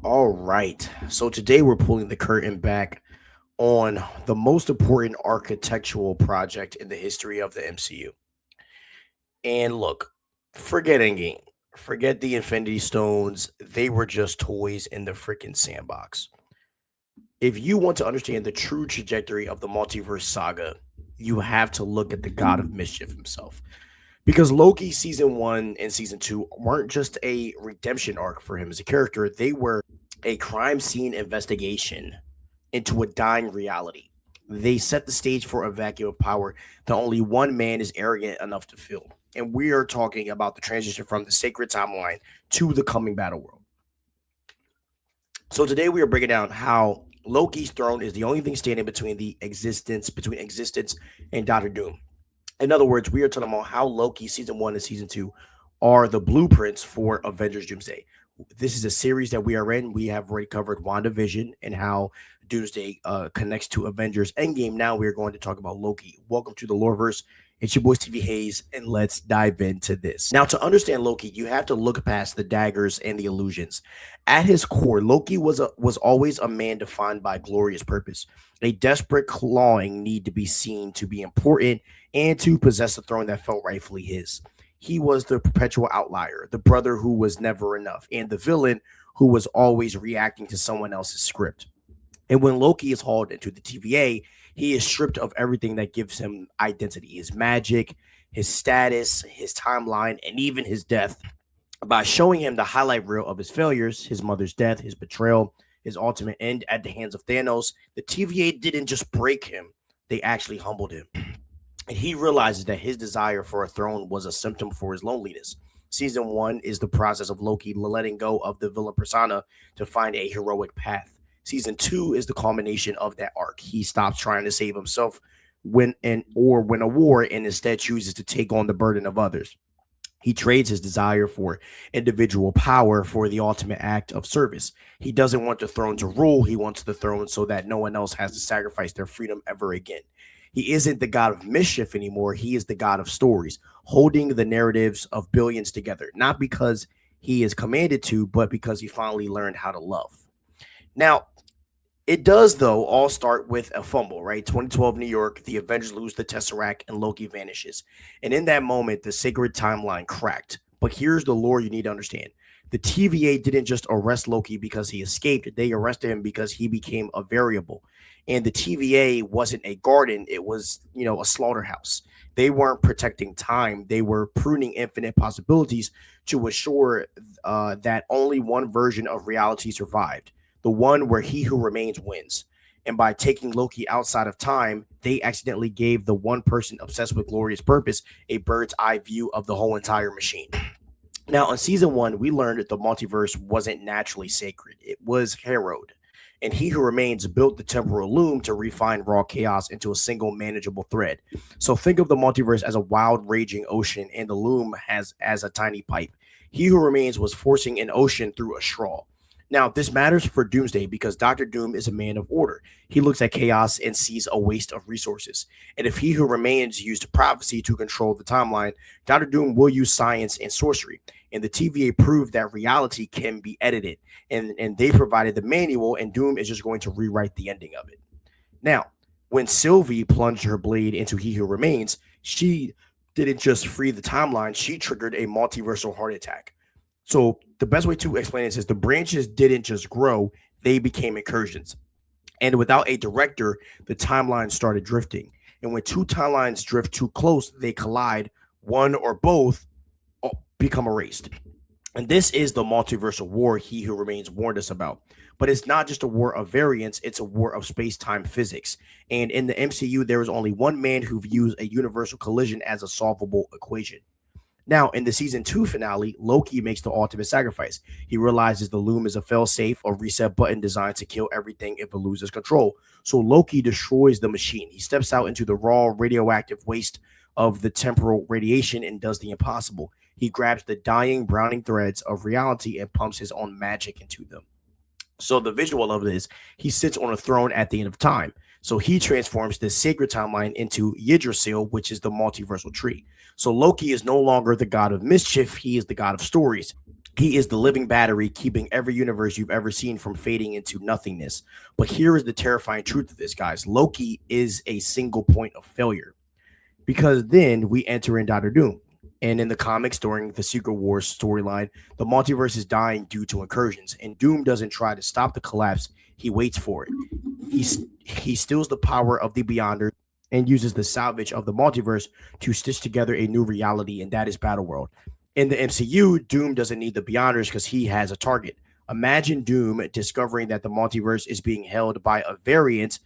All right. So today we're pulling the curtain back on the most important architectural project in the history of the MCU. And look, forget Endgame. Forget the Infinity Stones. They were just toys in the freaking sandbox. If you want to understand the true trajectory of the multiverse saga, you have to look at the God of Mischief himself. Because Loki season 1 and season 2 weren't just a redemption arc for him as a character, they were a crime scene investigation into a dying reality. They set the stage for a vacuum of power that only one man is arrogant enough to fill. And we are talking about the transition from the sacred timeline to the coming battle world. So today we are breaking down how Loki's throne is the only thing standing between existence and Doctor Doom. In other words, we are talking about how Loki season 1 and season 2 are the blueprints for Avengers Doomsday. This is a series that we are in. We have already covered WandaVision and how Doomsday connects to Avengers Endgame. Now we are going to talk about Loki. Welcome to the Loreverse. It's your boy Stevie Hayes, and let's dive into this. Now, to understand Loki, you have to look past the daggers and the illusions. At his core, Loki was always a man defined by glorious purpose, a desperate clawing need to be seen to be important and to possess a throne that felt rightfully his. He was the perpetual outlier, the brother who was never enough, and the villain who was always reacting to someone else's script. And when Loki is hauled into the TVA, he is stripped of everything that gives him identity, his magic, his status, his timeline, and even his death. By showing him the highlight reel of his failures, his mother's death, his betrayal, his ultimate end at the hands of Thanos, the TVA didn't just break him, they actually humbled him. And he realizes that his desire for a throne was a symptom for his loneliness. Season 1 is the process of Loki letting go of the villain persona to find a heroic path. Season 2 is the culmination of that arc. He stops trying to save himself win a war and instead chooses to take on the burden of others. He trades his desire for individual power for the ultimate act of service. He doesn't want the throne to rule, he wants the throne so that no one else has to sacrifice their freedom ever again. He isn't the God of mischief anymore. He is the God of stories, holding the narratives of billions together, not because he is commanded to, but because he finally learned how to love. Now, it does, though, all start with a fumble, right? 2012 New York, the Avengers lose the Tesseract and Loki vanishes. And in that moment, the sacred timeline cracked. But here's the lore you need to understand. The TVA didn't just arrest Loki because he escaped, they arrested him because he became a variable. And the TVA wasn't a garden, it was, a slaughterhouse. They weren't protecting time, they were pruning infinite possibilities to assure that only one version of reality survived, the one where he who remains wins. And by taking Loki outside of time, they accidentally gave the one person obsessed with glorious purpose a bird's eye view of the whole entire machine. Now, in season 1, we learned that the multiverse wasn't naturally sacred, it was harrowed. And he who remains built the temporal loom to refine raw chaos into a single manageable thread. So think of the multiverse as a wild, raging ocean, and the loom as a tiny pipe. He who remains was forcing an ocean through a straw. Now, this matters for Doomsday because Doctor Doom is a man of order. He looks at chaos and sees a waste of resources. And if he who remains used prophecy to control the timeline, Doctor Doom will use science and sorcery. And the TVA proved that reality can be edited. And they provided the manual, and Doom is just going to rewrite the ending of it. Now, when Sylvie plunged her blade into He Who Remains, she didn't just free the timeline, she triggered a multiversal heart attack. So the best way to explain this is the branches didn't just grow, they became incursions. And without a director, the timeline started drifting. And when two timelines drift too close, they collide, one or both become erased. And this is the multiversal war He Who Remains warned us about. But it's not just a war of variance, it's a war of space-time physics. And in the MCU, there is only one man who views a universal collision as a solvable equation. Now, in the season 2 finale, Loki makes the ultimate sacrifice. He realizes the loom is a fail-safe or reset button designed to kill everything if it loses control. So Loki destroys the machine. He steps out into the raw radioactive waste of the temporal radiation and does the impossible. He grabs the dying browning threads of reality and pumps his own magic into them. So the visual of it is he sits on a throne at the end of time. So he transforms this sacred timeline into Yggdrasil, which is the multiversal tree. So Loki is no longer the god of mischief, he is the god of stories. He is the living battery, keeping every universe you've ever seen from fading into nothingness. But here is the terrifying truth of this, guys. Loki is a single point of failure, because then we enter in Doctor Doom. And in the comics, during the Secret Wars storyline, the multiverse is dying due to incursions, and Doom doesn't try to stop the collapse, he waits for it. He steals the power of the Beyonders and uses the salvage of the multiverse to stitch together a new reality, and that is Battleworld. In the MCU, Doom doesn't need the Beyonders because he has a target. Imagine Doom discovering that the multiverse is being held by a variant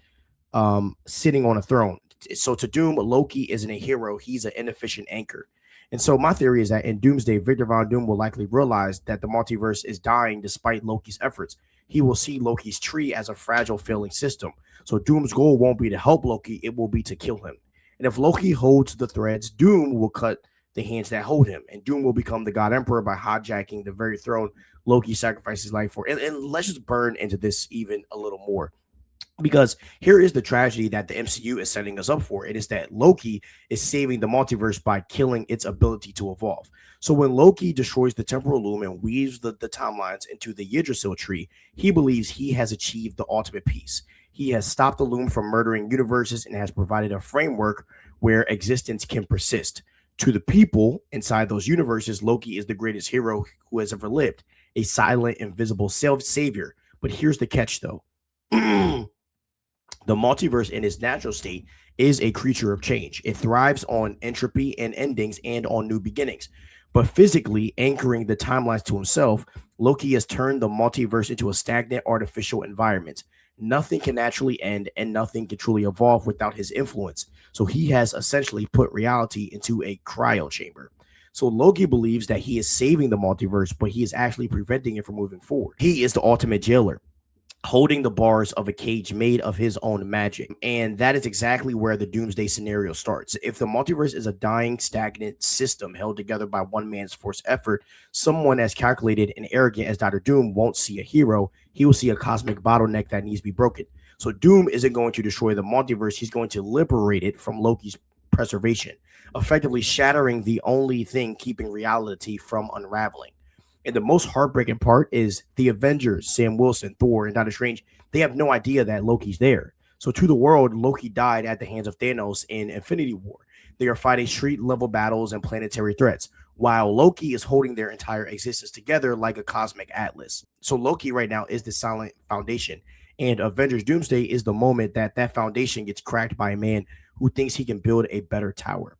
sitting on a throne. So to Doom, Loki isn't a hero; he's an inefficient anchor. And so my theory is that in Doomsday, Victor Von Doom will likely realize that the multiverse is dying despite Loki's efforts. He will see Loki's tree as a fragile, failing system. So Doom's goal won't be to help Loki; it will be to kill him. And if Loki holds the threads, Doom will cut the hands that hold him, and Doom will become the God Emperor by hijacking the very throne Loki sacrificed his life for. And let's just burn into this even a little more, because here is the tragedy that the MCU is setting us up for. It is that Loki is saving the multiverse by killing its ability to evolve. So when Loki destroys the temporal loom and weaves the timelines into the Yggdrasil tree, he believes he has achieved the ultimate peace. He has stopped the loom from murdering universes and has provided a framework where existence can persist. To the people inside those universes, Loki is the greatest hero who has ever lived, a silent, invisible self-savior. But here's the catch, though. The multiverse in its natural state is a creature of change. It thrives on entropy and endings and on new beginnings. But physically anchoring the timelines to himself, Loki has turned the multiverse into a stagnant artificial environment. Nothing can naturally end and nothing can truly evolve without his influence. So he has essentially put reality into a cryo chamber. So Loki believes that he is saving the multiverse, but he is actually preventing it from moving forward. He is the ultimate jailer, holding the bars of a cage made of his own magic. And that is exactly where the Doomsday scenario starts. If the multiverse is a dying, stagnant system held together by one man's forced effort, someone as calculated and arrogant as Dr. Doom won't see a hero. He will see a cosmic bottleneck that needs to be broken. So Doom isn't going to destroy the multiverse. He's going to liberate it from Loki's preservation, effectively shattering the only thing keeping reality from unraveling. And the most heartbreaking part is the Avengers, Sam Wilson, Thor, and Doctor Strange, they have no idea that Loki's there. So to the world, Loki died at the hands of Thanos in Infinity War. They are fighting street-level battles and planetary threats, while Loki is holding their entire existence together like a cosmic atlas. So Loki right now is the silent foundation, and Avengers Doomsday is the moment that that foundation gets cracked by a man who thinks he can build a better tower.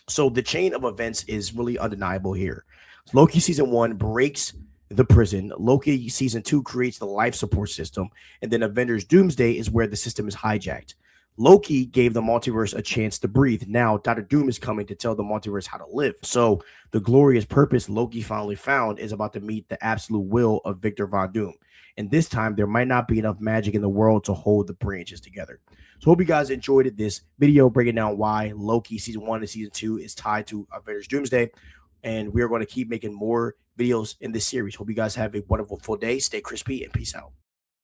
So the chain of events is really undeniable here. Loki season 1 breaks the prison. Loki season 2 creates the life support system. And then Avengers Doomsday is where the system is hijacked. Loki gave the multiverse a chance to breathe. Now Dr. Doom is coming to tell the multiverse how to live. So the glorious purpose Loki finally found is about to meet the absolute will of Victor Von Doom. And this time there might not be enough magic in the world to hold the branches together. So hope you guys enjoyed this video breaking down why Loki season 1 and season 2 is tied to Avengers Doomsday. And we are going to keep making more videos in this series. Hope you guys have a wonderful full day. Stay crispy and peace out.